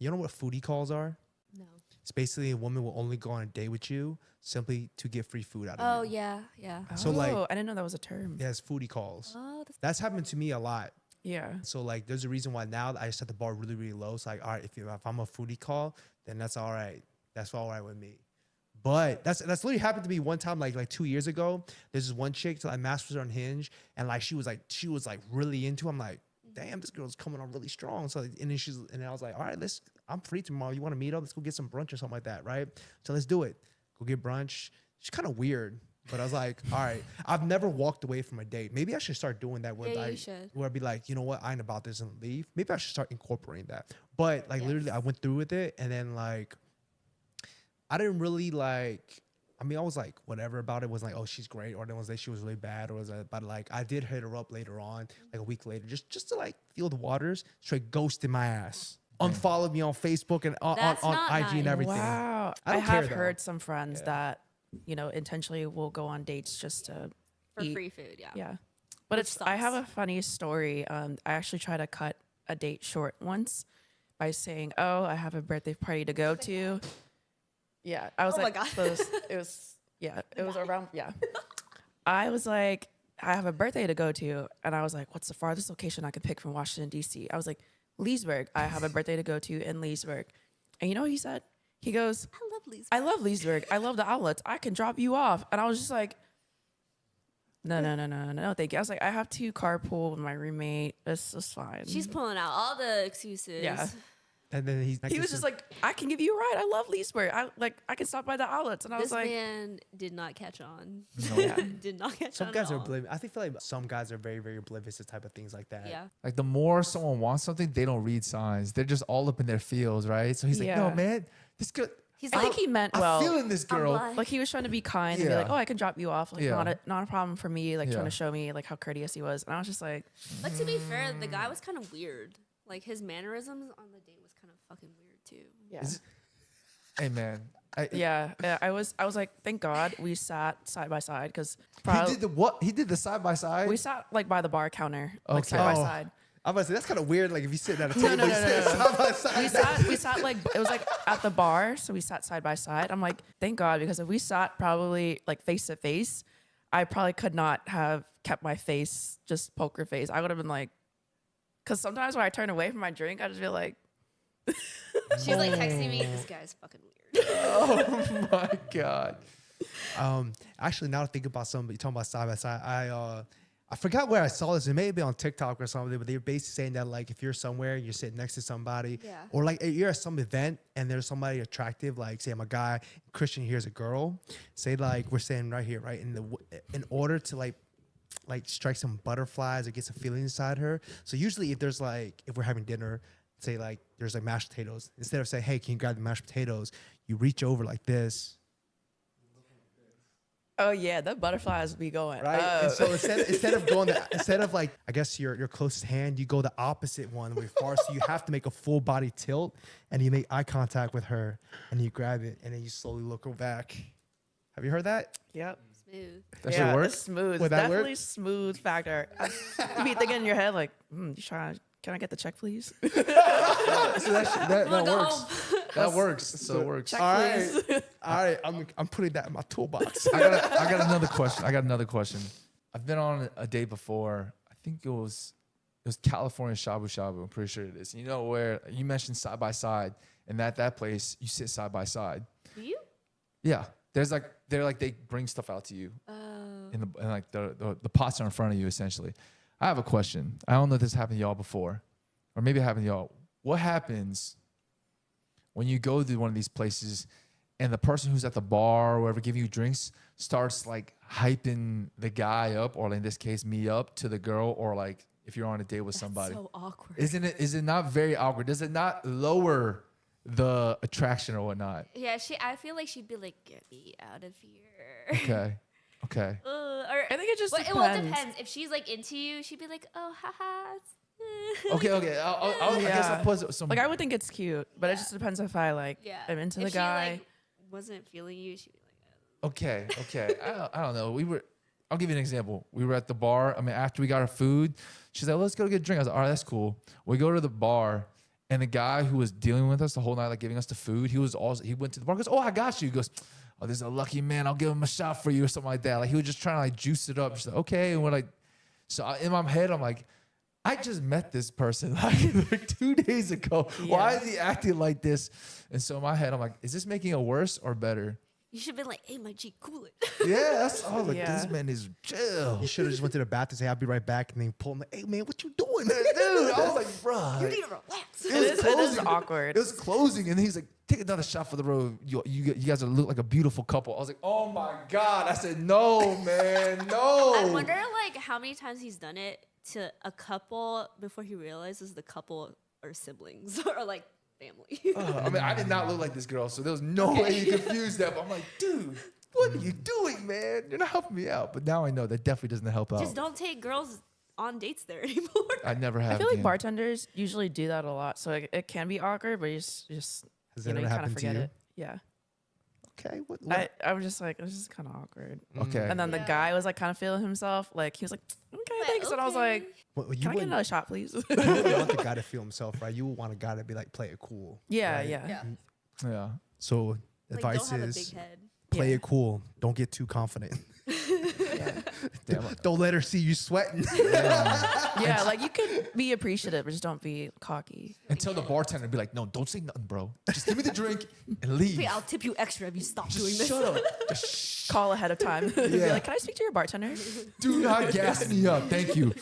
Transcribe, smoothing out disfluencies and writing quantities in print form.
you know what foodie calls are? No. It's basically a woman will only go on a date with you simply to get free food out of you. Oh yeah, yeah. So, like- I didn't know that was a term. Yeah, it's foodie calls. Oh, That's happened to me a lot. Yeah. So like, there's a reason why now I set the bar really, really low. So like, all right, if I'm a foodie call, then that's all right. That's all right with me. But that's literally happened to me one time, like 2 years ago. There's this one chick, so I matched with her on Hinge, and like she was like really into. I'm like, damn, this girl's coming on really strong. So and then I was like, all right, I'm free tomorrow. You want to meet up? Let's go get some brunch or something like that, right? So let's do it. Go get brunch. She's kind of weird. But I was like, all right, I've never walked away from a date. Maybe I should start doing that where Yeah, you should. where I'd be like, you know what, I ain't about this and leave. Maybe I should start incorporating that. But like literally I went through with it and then like I didn't really like, I mean, I was like whatever about it. Wasn't like, oh, she's great, or then was like she was really bad, or was that, but like I did hit her up later on, like a week later, just to like feel the waters, straight ghosted my ass. Unfollowed me on Facebook and on That's IG not and nice. everything. Wow. I I don't care, have though. heard some friends Yeah. that, you know, intentionally will go on dates just to for eat. free food. Yeah. Yeah. But Which I have sucks. a funny story. I actually tried to cut a date short once by saying, oh, I have a birthday party to go to. Yeah. I was Oh my like, God. it was around, yeah. I was like, I have a birthday to go to. And I was like, what's the farthest location I could pick from Washington, D.C.? I was like, Leesburg. I have a birthday to go to in Leesburg. And you know what he said? He goes, I love Lisa. I love Leesburg. I love the outlets. I can drop you off. And I was just like, no, thank you. I was like, I have to carpool with my roommate. This is fine. She's pulling out all the excuses. Yeah. And then He was just like, I can give you a ride. I love Leesburg. I can stop by the outlets. And I This was like, man did not catch on. No. yeah. Did not catch some on. guys at are all. oblivious. I think feel like some guys are very, very oblivious to type of things like that. Yeah. Like the more someone wants something, they don't read signs. They're just all up in their feels, right? So he's like, no, Yeah. man, this girl. He's I like, think he meant I'm well. feeling this I'm girl. blind. Like he was trying to be kind and be Yeah. like, oh, I can drop you off. Like Yeah. not a problem for me. Like Yeah. trying to show me like how courteous he was. And I was just like, But to be fair, the guy was kind of weird. Like his mannerisms on the date was kind of fucking weird too. yeah. Is it- Hey, man. Yeah, I was like, thank God we sat side by side because He did the what? He did the side by side. we sat like by the bar counter, like Okay. side by Oh. side. I was say that's kind of weird. Like if you sit at a table, no, you no, sit no, no. side by side. We sat like it was like at the bar, so we sat side by side. I'm like, thank God, because if we sat probably like face to face, I probably could not have kept my face just poker face. I would have been like, because sometimes when I turn away from my drink, I just feel like, She's like texting me, this guy's fucking weird. Oh my God. Actually, now to think about something, you're talking about side by side. I forgot where I saw this. It may be on TikTok or something, but they were basically saying that like if you're somewhere, you're sitting next to somebody, Yeah. or like you're at some event and there's somebody attractive, like say I'm a guy, Christian here's a girl. Say like we're sitting right here, right? In order to like strike some butterflies or get some feeling inside her. So usually if we're having dinner, say like there's like mashed potatoes, instead of saying, hey, can you grab the mashed potatoes, you reach over like this. oh yeah, the butterflies be going. Right. Oh. And so instead of like, I guess your closest hand, you go the opposite one way far. So you have to make a full body tilt and you make eye contact with her and you grab it and then you slowly look her back. Have you heard that? Yep. Smooth. That yeah, should work? it's smooth. Would that Definitely work? smooth factor. You be thinking in your head like, can I get the check, please? So that Wanna go works. home? That works. So it works. Check, All right. please. All right. I'm putting that in my toolbox. I got another question. I've been on a date before. I think it was California Shabu Shabu. I'm pretty sure it is. You know where you mentioned side by side, and that place you sit side by side. Do you? Yeah. They bring stuff out to you Oh. and like the pots are in front of you essentially. I have a question. I don't know if this happened to y'all before, or maybe it happened to y'all. What happens when you go to one of these places and the person who's at the bar or wherever giving you drinks starts like hyping the guy up, or like in this case me up to the girl, or like if you're on a date with somebody? So awkward. Is it not very awkward? Does it not lower the attraction or whatnot? Yeah, I feel like she'd be like, get me out of here. Okay. Or I think it just well, depends. it depends. If she's like into you, she'd be like, oh, haha. Okay. I guess I'll put some. Like I would think it's cute, but it Yeah. just depends if I like Yeah. am into If the she, guy. like, wasn't feeling you, she'd be like, Okay. I don't know. I'll give you an example. We were at the bar. I mean, after we got our food, she's like, let's go get a drink. I was like, all right, that's cool. We go to the bar, And the guy who was dealing with us the whole night, like giving us the food, he went to the bar, goes, oh, I got you. He goes, oh, this is a lucky man. I'll give him a shot for you or something like that. Like he was just trying to like juice it up. She's like, okay. And we're like, in my head, I'm like, I just met this person like 2 days ago. Yeah. Why is he acting like this? And so in my head, I'm like, is this making it worse or better? You should have been like, hey, my G, cool it. Yeah, I was like, Yeah. this man is chill. You should have just went to the bathroom and say, I'll be right back. And then pull him like, hey, man, what you doing? Dude, I was like, bro. You need to relax. It is awkward. It was closing, and he's like, take another shot for the road. You guys look like a beautiful couple. I was like, oh my God. I said, no, man, no. I wonder, like, how many times he's done it to a couple before he realizes the couple are siblings or, like, family. I mean, I did not look like this girl, so there was no way you confused that. But I'm like, dude, what are you doing, man? You're not helping me out. But now I know that definitely doesn't help out. Just don't take girls on dates there anymore. I never have. I feel like again. bartenders usually do that a lot, so it can be awkward, but you just Has you that know, ever you kind of happened to forget you? it. Yeah. Okay. What? I was just like, it was just kind of awkward. Okay. And then the Yeah. guy was like kind of feeling himself. Like he was like, okay, thanks. And I was like, Well, you can I get wouldn't another shot, please? you wouldn't want the guy to feel himself, right? You would want a guy to be like, play it cool. yeah, right? yeah. Yeah. Yeah. So Like, advice don't have a is big head. play Yeah. it cool. Don't get too confident. Yeah. Damn. Don't let her see you sweating. Yeah, like you could be appreciative, but just don't be cocky. Until the bartender be like, no, don't say nothing, bro. Just give me the drink and leave. Wait, I'll tip you extra if you stop Just doing this. shut up. Just Call ahead of time. Be Yeah. like, can I speak to your bartender? do not gas me up. Thank you.